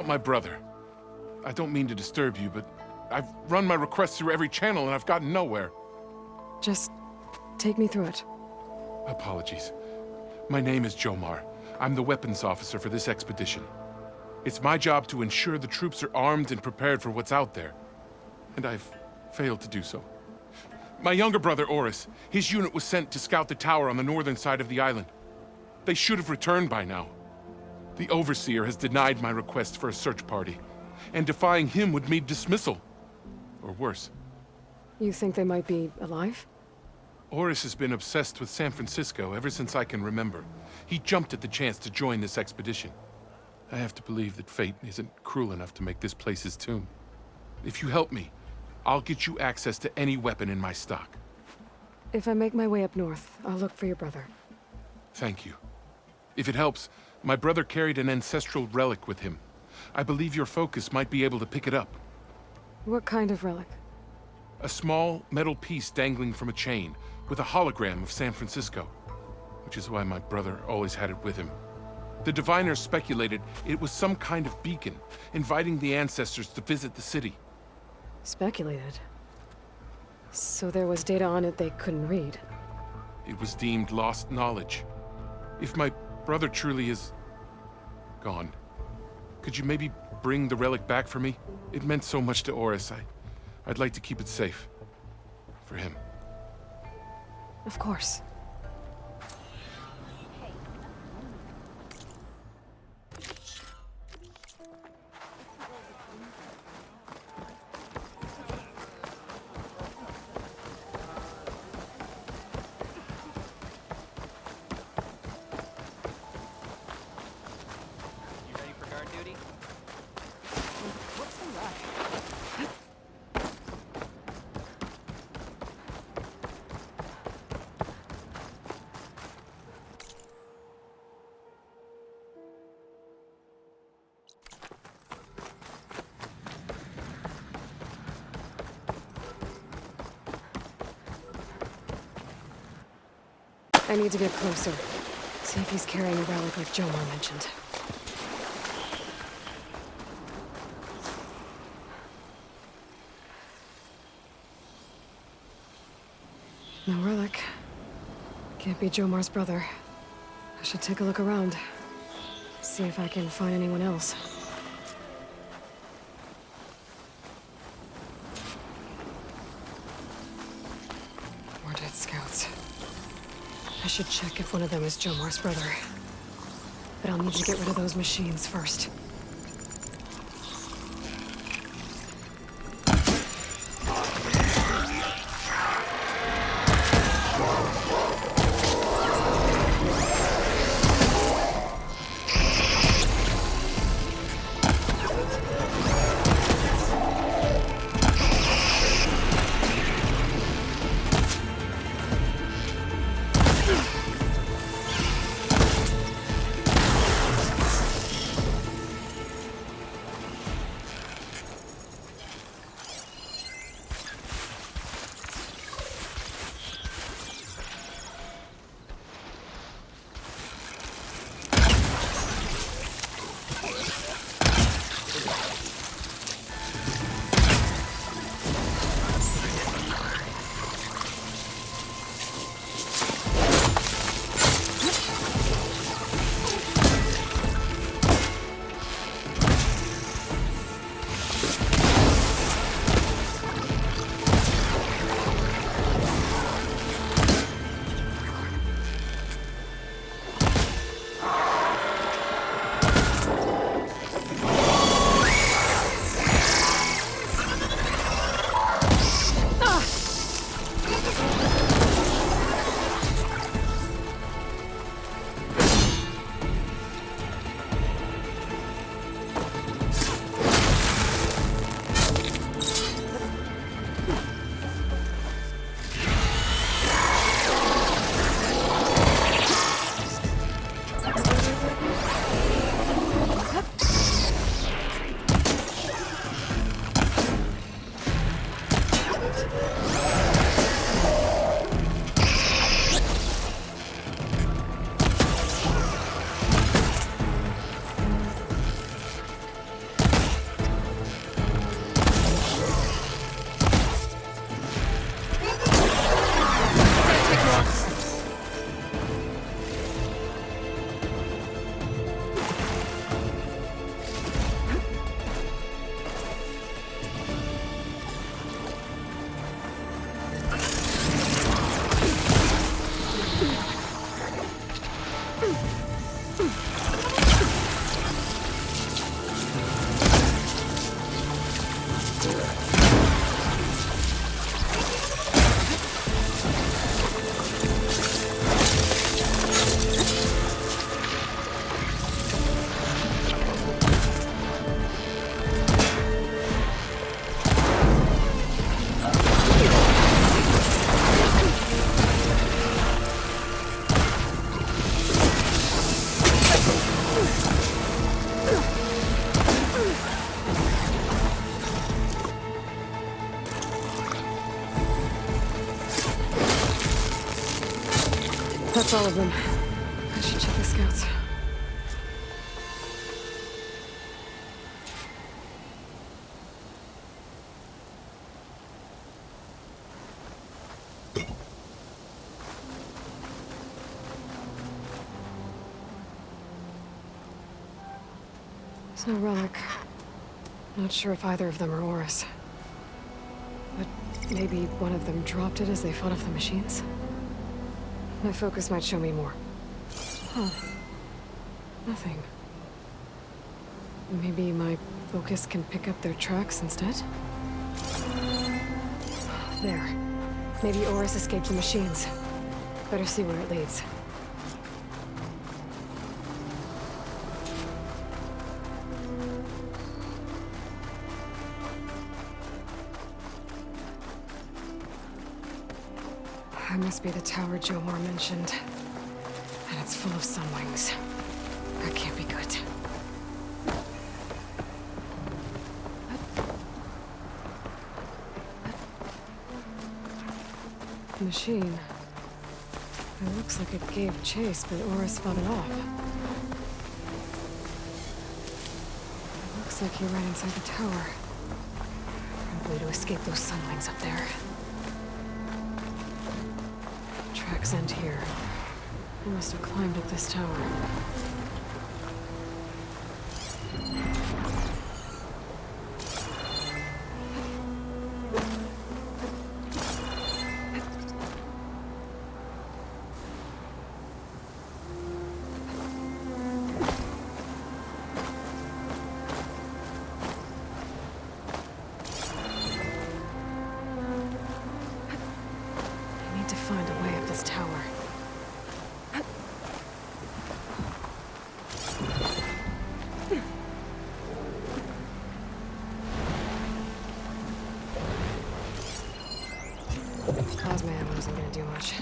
my brother. I don't mean to disturb you, but I've run my requests through every channel and I've gotten nowhere. Just take me through it. Apologies. My name is Jomar. I'm the weapons officer for this expedition. It's my job to ensure the troops are armed and prepared for what's out there. And I've failed to do so. My younger brother, Oris, his unit was sent to scout the tower on the northern side of the island. They should have returned by now. The Overseer has denied my request for a search party, and defying him would mean dismissal. Or worse. You think they might be alive? Oris has been obsessed with San Francisco ever since I can remember. He jumped at the chance to join this expedition. I have to believe that fate isn't cruel enough to make this place his tomb. If you help me, I'll get you access to any weapon in my stock. If I make my way up north, I'll look for your brother. Thank you. If it helps, my brother carried an ancestral relic with him. I believe your focus might be able to pick it up. What kind of relic? A small metal piece dangling from a chain, with a hologram of San Francisco. Which is why my brother always had it with him. The diviners speculated it was some kind of beacon, inviting the ancestors to visit the city. Speculated? So there was data on it they couldn't read? It was deemed lost knowledge. If my brother truly is gone, could you maybe bring the relic back for me? It meant so much to Oris. I'd like to keep it safe. For him. Of course. I need to get closer. See if he's carrying a relic like Jomar mentioned. No relic. Can't be Jomar's brother. I should take a look around. See if I can find anyone else. More dead scouts. I should check if one of them is Jomar's brother. But I'll need to get rid of those machines first. That's all of them. I should check the scouts. There's no relic. Not sure if either of them are Oris. But maybe one of them dropped it as they fought off the machines? My focus might show me more. Huh. Nothing. Maybe my focus can pick up their tracks instead? There. Maybe Oris escaped the machines. Better see where it leads. That must be the tower Jomar mentioned. And it's full of sunwings. That can't be good. Machine. It looks like it gave chase, but Oris fought it off. It looks like he ran inside the tower. Probably to escape those sunwings up there. Tracks end here. He must have climbed up this tower. Find a way up this tower. Plasma ammo isn't gonna do much.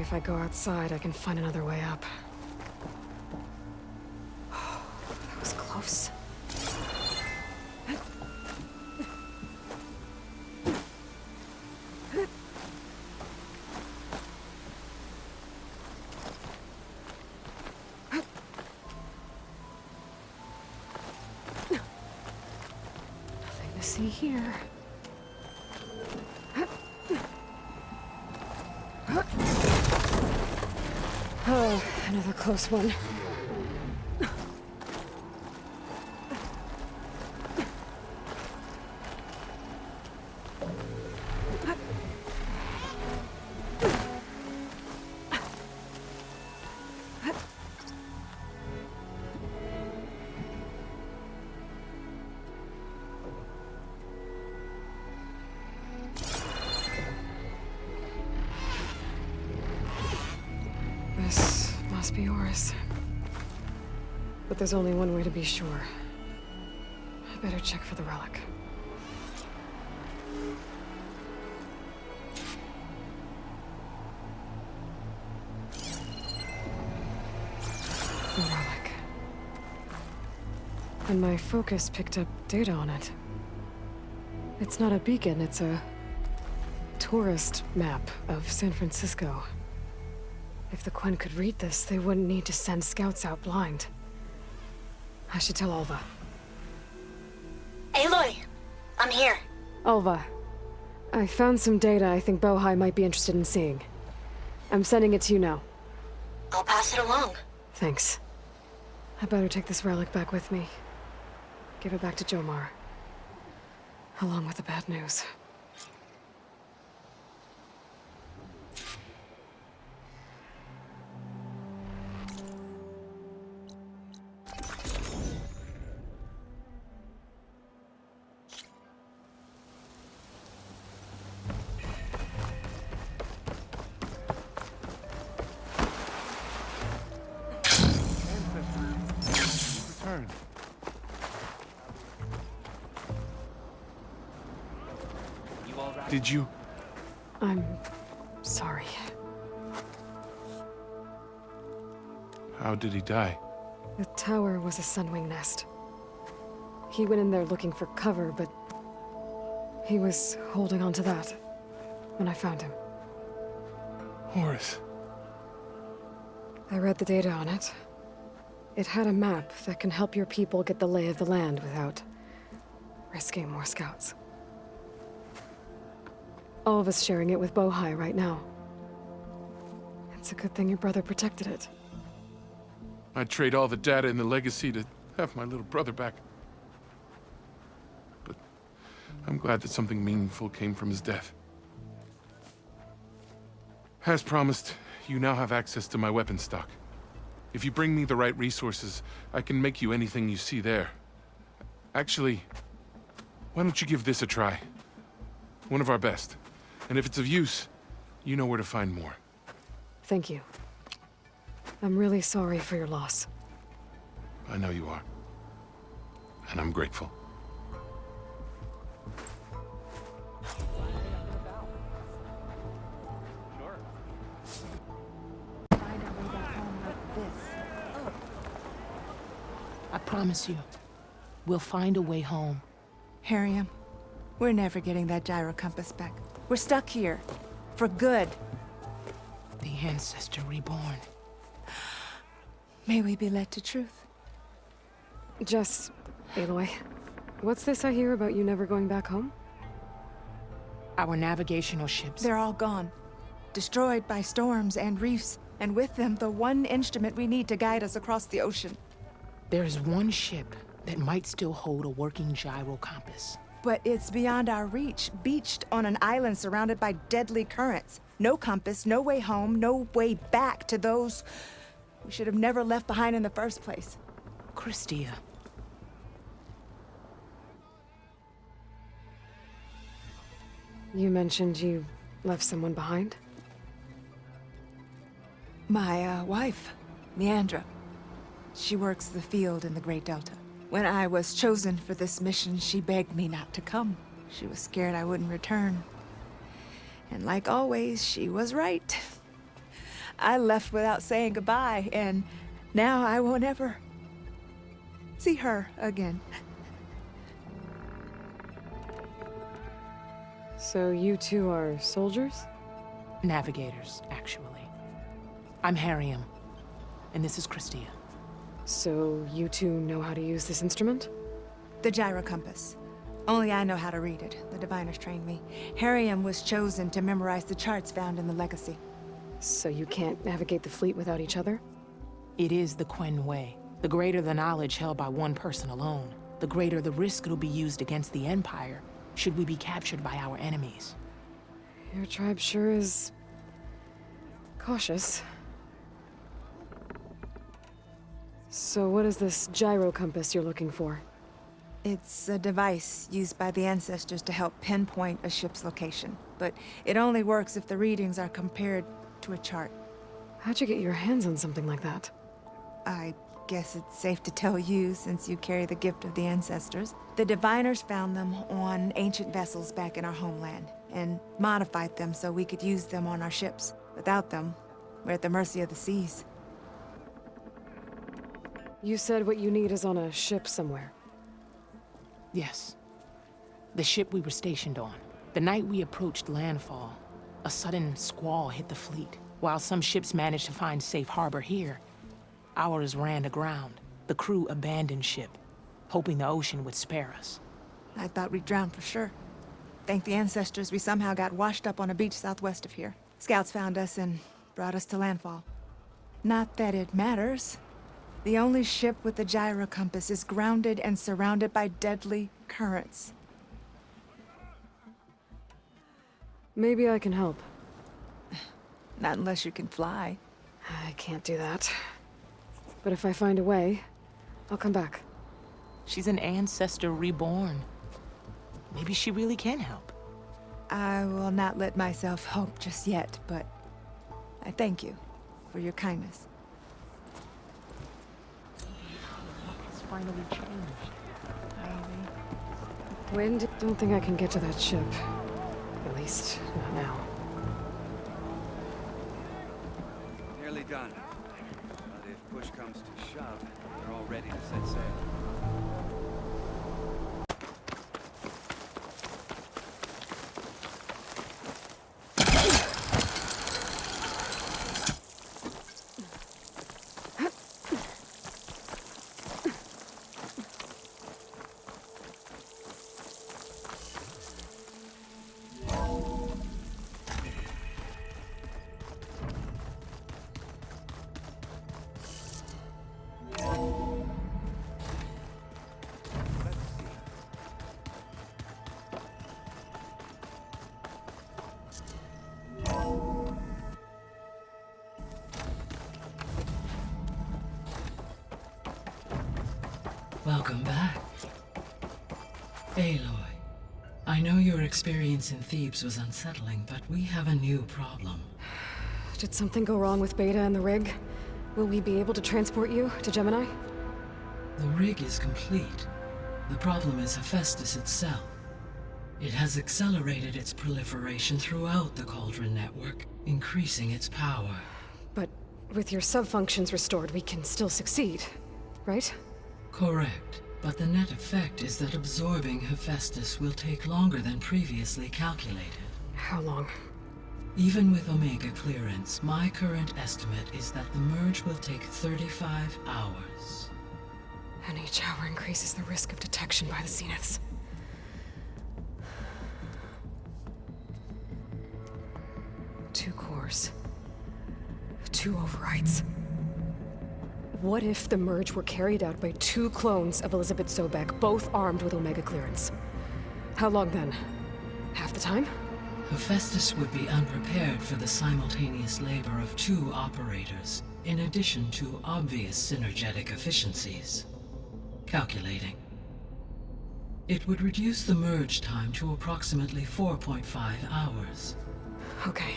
Maybe if I go outside, I can find another way up. Oh, that was close. Nothing to see here. Oh, another close one. This must be Oris. But there's only one way to be sure. I better check for the relic. The relic. And my focus picked up data on it. It's not a beacon, it's a tourist map of San Francisco. If the Quen could read this, they wouldn't need to send scouts out blind. I should tell Alva. Aloy! I'm here. Alva, I found some data I think Bohai might be interested in seeing. I'm sending it to you now. I'll pass it along. Thanks. I better take this relic back with me. Give it back to Jomar. Along with the bad news. Return. Did you? I'm sorry. How did he die? The tower was a sunwing nest. He went in there looking for cover, but he was holding on to that when I found him. Horace. I read the data on it. It had a map that can help your people get the lay of the land without risking more scouts. All of us sharing it with Bohai right now. It's a good thing your brother protected it. I'd trade all the data and the legacy to have my little brother back. But I'm glad that something meaningful came from his death. As promised, you now have access to my weapon stock. If you bring me the right resources, I can make you anything you see there. Actually, why don't you give this a try? One of our best. And if it's of use, you know where to find more. Thank you. I'm really sorry for your loss. I know you are. And I'm grateful. I promise you, we'll find a way home. Harriam, we're never getting that gyro compass back. We're stuck here. For good. The ancestor reborn. May we be led to truth. Just, Aloy, what's this I hear about you never going back home? Our navigational ships. They're all gone. Destroyed by storms and reefs, and with them, the one instrument we need to guide us across the ocean. There is one ship that might still hold a working gyro compass. But it's beyond our reach, beached on an island surrounded by deadly currents. No compass, no way home, no way back to those we should have never left behind in the first place. Christia. You mentioned you left someone behind? My wife, Leandra. She works the field in the Great Delta. When I was chosen for this mission, she begged me not to come. She was scared I wouldn't return. And like always, she was right. I left without saying goodbye, and now I won't ever see her again. So you two are soldiers? Navigators, actually. I'm Harriam, and this is Christia. So you two know how to use this instrument? The gyro compass. Only I know how to read it. The diviners trained me. Harriam was chosen to memorize the charts found in the Legacy. So you can't navigate the fleet without each other? It is the Quen way. The greater the knowledge held by one person alone, the greater the risk it'll be used against the Empire, should we be captured by our enemies. Your tribe sure is cautious. So what is this gyro compass you're looking for? It's a device used by the ancestors to help pinpoint a ship's location, but it only works if the readings are compared to a chart. How'd you get your hands on something like that? I guess it's safe to tell you since you carry the gift of the ancestors. The diviners found them on ancient vessels back in our homeland and modified them so we could use them on our ships. Without them, we're at the mercy of the seas. You said what you need is on a ship somewhere. Yes. The ship we were stationed on. The night we approached landfall, a sudden squall hit the fleet. While some ships managed to find safe harbor here, ours ran aground. The crew abandoned ship, hoping the ocean would spare us. I thought we'd drown for sure. Thank the ancestors we somehow got washed up on a beach southwest of here. Scouts found us and brought us to landfall. Not that it matters. The only ship with the gyro compass is grounded and surrounded by deadly currents. Maybe I can help. Not unless you can fly. I can't do that. But if I find a way, I'll come back. She's an ancestor reborn. Maybe she really can help. I will not let myself hope just yet, but I thank you for your kindness. It's finally changed. Wind, don't think I can get to that ship. At least, not now. Nearly done. But if push comes to shove, we're all ready to set sail. Welcome back. Aloy, I know your experience in Thebes was unsettling, but we have a new problem. Did something go wrong with Beta and the rig? Will we be able to transport you to Gemini? The rig is complete. The problem is Hephaestus itself. It has accelerated its proliferation throughout the Cauldron network, increasing its power. But with your sub-functions restored, we can still succeed, right? Correct, but the net effect is that absorbing Hephaestus will take longer than previously calculated. How long? Even with Omega clearance, my current estimate is that the merge will take 35 hours. And each hour increases the risk of detection by the Zeniths. Two cores. Two overrides. What if the merge were carried out by two clones of Elizabeth Sobek, both armed with Omega clearance? How long then? Half the time? Hephaestus would be unprepared for the simultaneous labor of two operators, in addition to obvious synergetic efficiencies. Calculating. It would reduce the merge time to approximately 4.5 hours. Okay.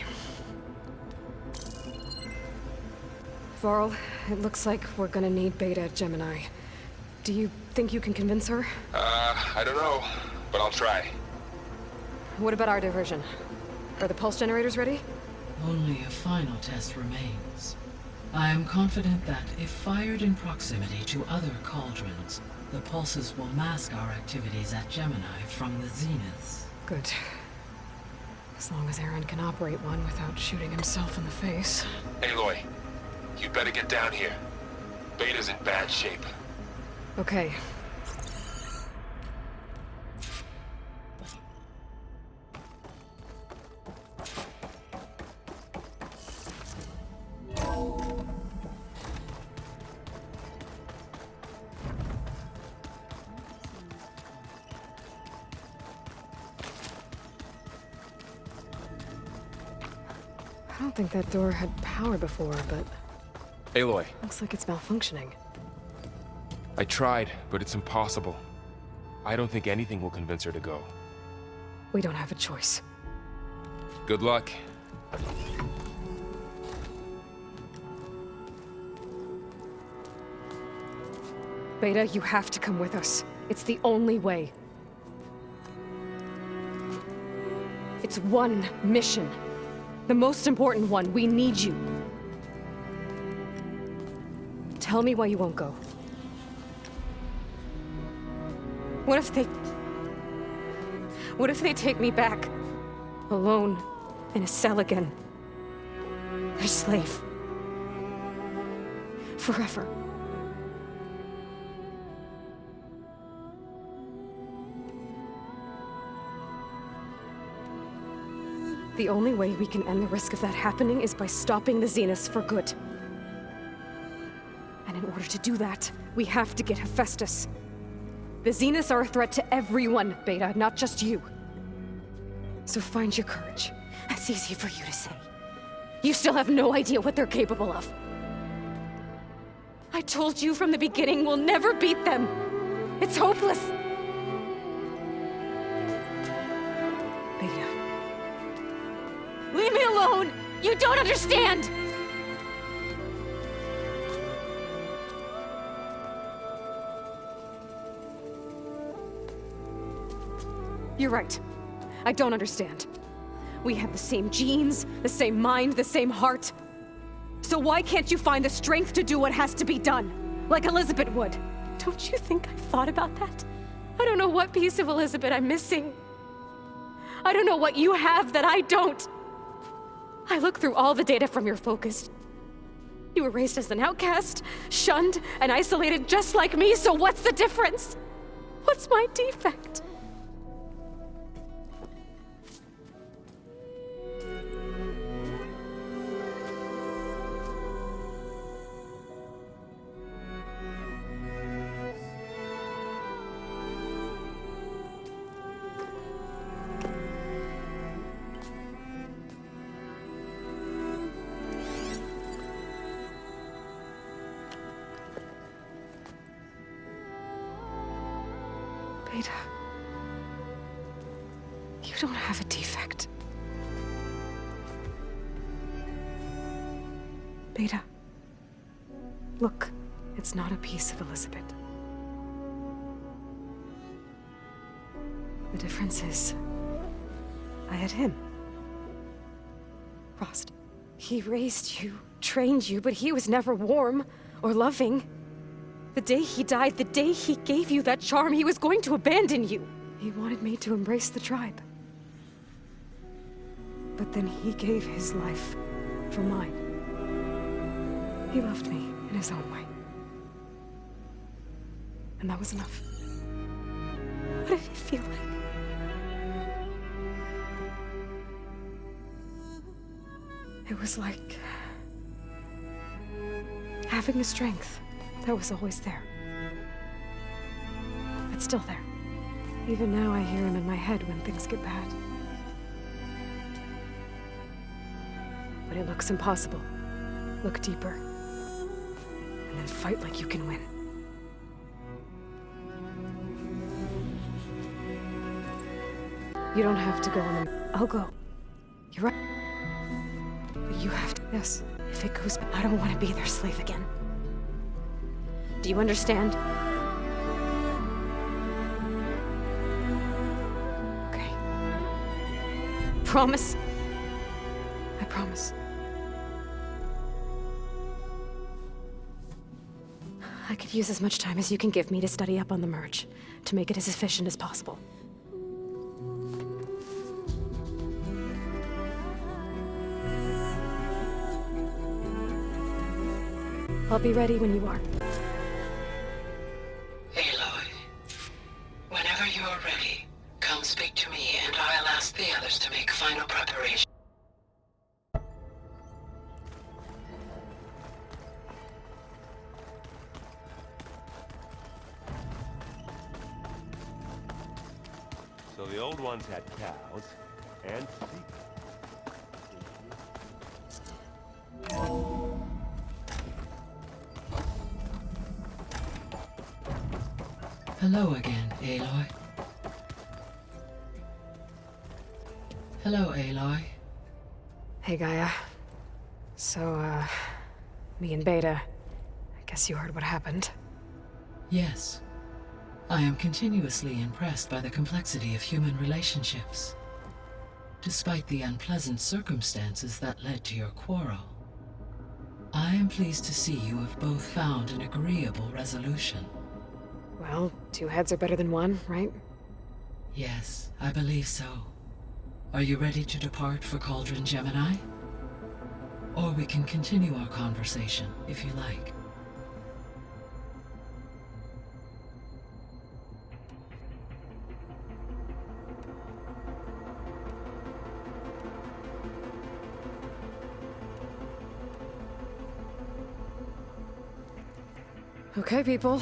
Varl, it looks like we're gonna need Beta at Gemini. Do you think you can convince her? I don't know, but I'll try. What about our diversion? Are the pulse generators ready? Only a final test remains. I am confident that if fired in proximity to other cauldrons, the pulses will mask our activities at Gemini from the zeniths. Good. As long as Aaron can operate one without shooting himself in the face. Aloy, you better get down here. Beta's in bad shape. Okay. I don't think that door had power before, but Aloy, looks like it's malfunctioning. I tried, but it's impossible. I don't think anything will convince her to go. We don't have a choice. Good luck. Beta, you have to come with us. It's the only way. It's one mission. The most important one. We need you. Tell me why you won't go. What if they take me back? Alone, in a cell again. Their slave. Forever. The only way we can end the risk of that happening is by stopping the Zeniths for good. And in order to do that, we have to get Hephaestus. The Zeniths are a threat to everyone, Beta, not just you. So find your courage. That's easy for you to say. You still have no idea what they're capable of. I told you from the beginning, we'll never beat them. It's hopeless. Beta. Leave me alone! You don't understand! You're right. I don't understand. We have the same genes, the same mind, the same heart. So why can't you find the strength to do what has to be done? Like Elizabeth would. Don't you think I've thought about that? I don't know what piece of Elizabeth I'm missing. I don't know what you have that I don't. I looked through all the data from your focus. You were raised as an outcast, shunned, and isolated just like me, so what's the difference? What's my defect? Beta, you don't have a defect. Beta, look, it's not a piece of Elizabeth. The difference is, I had him. Frost. He raised you, trained you, but he was never warm or loving. The day he died, the day he gave you that charm, he was going to abandon you. He wanted me to embrace the tribe. But then he gave his life for mine. He loved me in his own way. And that was enough. What did it feel like? It was like having the strength that was always there. It's still there. Even now I hear him in my head when things get bad. But it looks impossible. Look deeper. And then fight like you can win. You don't have to go on them. I'll go. You're right. But you have to. Yes. If it goes bad, I don't want to be their slave again. Do you understand? Okay. Promise? I promise. I could use as much time as you can give me to study up on the merge, to make it as efficient as possible. I'll be ready when you are. Aloy, whenever you are ready, come speak to me and I'll ask the others to make final preparation. So the old ones had cows and sheep. Hello again, Aloy. Hello, Aloy. Hey, Gaia. So, me and Beta, I guess you heard what happened. Yes. I am continuously impressed by the complexity of human relationships. Despite the unpleasant circumstances that led to your quarrel, I am pleased to see you have both found an agreeable resolution. Well, two heads are better than one, right? Yes, I believe so. Are you ready to depart for Cauldron Gemini? Or we can continue our conversation, if you like. Okay, people.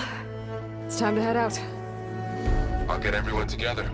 It's time to head out. I'll get everyone together.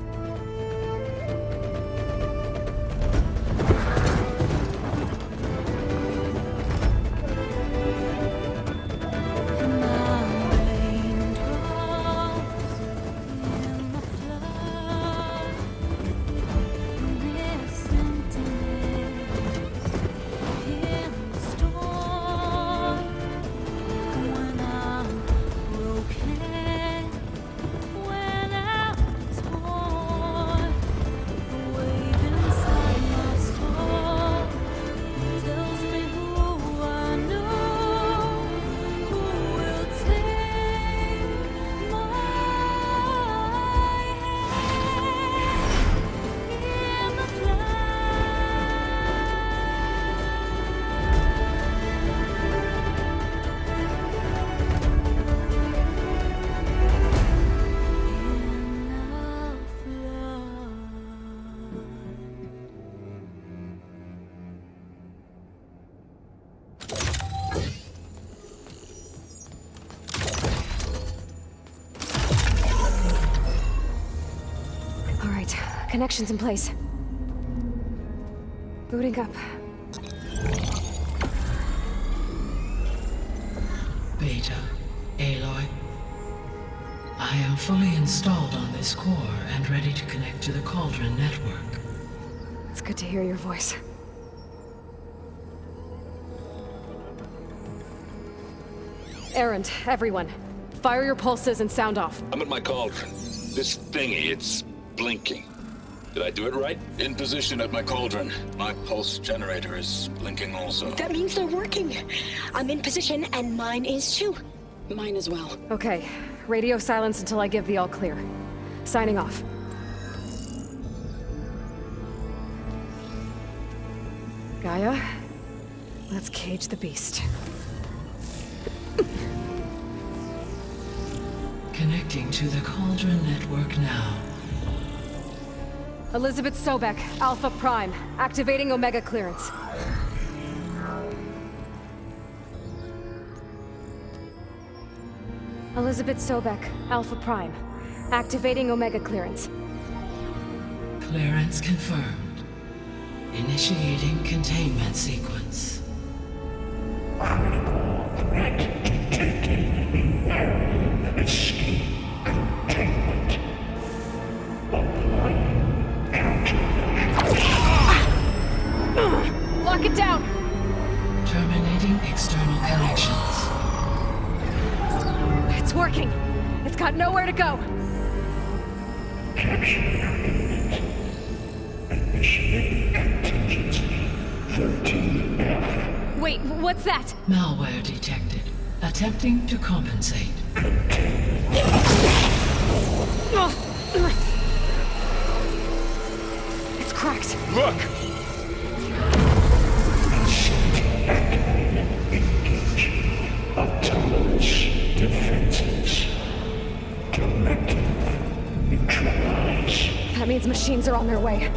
Connections in place. Booting up. Beta, Aloy. I am fully installed on this core and ready to connect to the Cauldron network. It's good to hear your voice. Errand, everyone. Fire your pulses and sound off. I'm at my cauldron. This thingy, it's blinking. Did I do it right? In position at my cauldron. My pulse generator is blinking also. That means they're working. I'm in position, and mine is too. Mine as well. Okay. Radio silence until I give the all clear. Signing off. Gaia, let's cage the beast. Connecting to the Cauldron network now. Elizabeth Sobek, Alpha Prime, activating Omega clearance. Elizabeth Sobek, Alpha Prime, activating Omega clearance. Clearance confirmed. Initiating containment sequence. Critical threat detected. Imperative escape containment. Applying Lock it down! Terminating external connections. It's working! It's got nowhere to go! Capture imminent. Initiating contingency. 13F. Wait, what's that? Malware detected. Attempting to compensate. It's cracked. Look! Engage. Autonomous defenses. Directive. Neutralize. That means machines are on their way.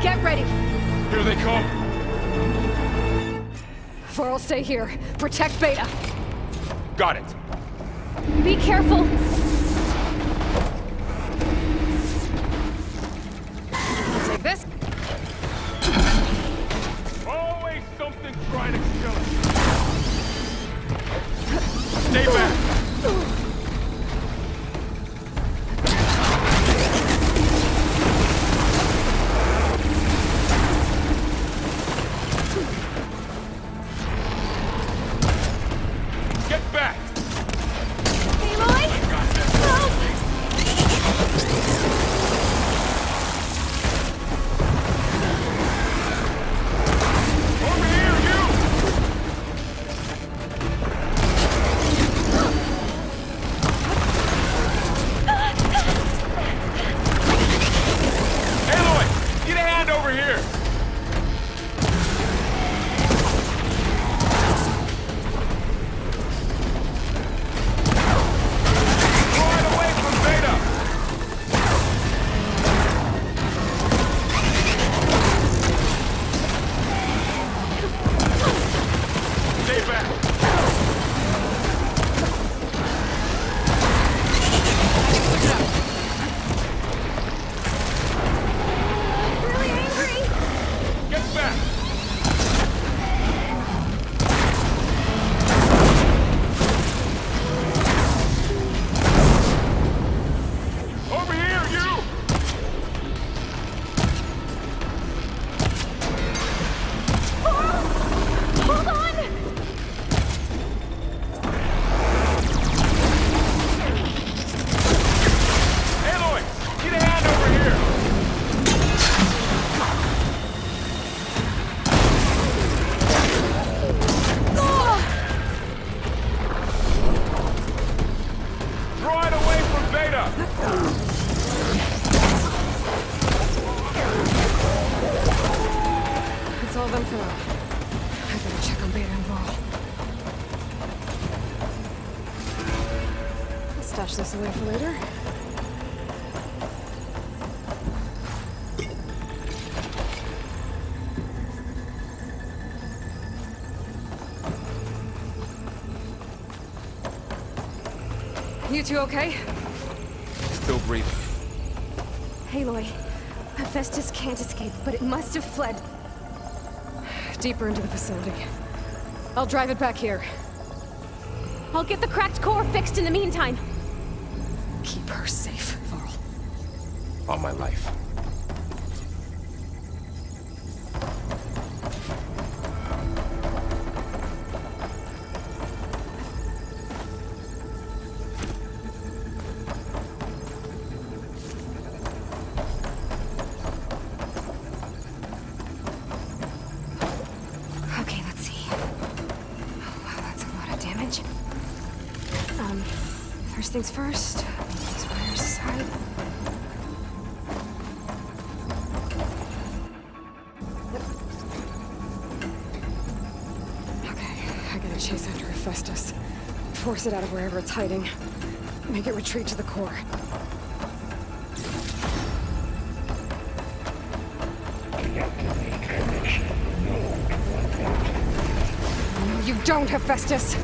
Get ready. Here they come! Varl, stay here. Protect Beta. Got it! Be careful. I'll take this. Always something trying to kill us! Stay back! Get back! Aloy! Help! Over here, you! Aloy! Get a hand over here! Throw it away from Beta! Stay back! Really angry! Get back! Over here, you! Hold on! Aloy! Get a hand over here! Throw it away from Beta! It's all them for now. I better check on Beta and Varl. I'll stash this away for later. You two okay? Still breathing. Aloy, Hephaestus can't escape, but it must have fled. Deeper into the facility. I'll drive it back here. I'll get the cracked core fixed in the meantime. Keep her safe, Varl. On my life. Okay, let's see. Oh, wow, that's a lot of damage. First things first. These wires aside. Yep. Okay, I gotta chase after Hephaestus. Force it out of wherever it's hiding. Make it retreat to the core. Deactivate connection. Node 1. No, you don't, Hephaestus!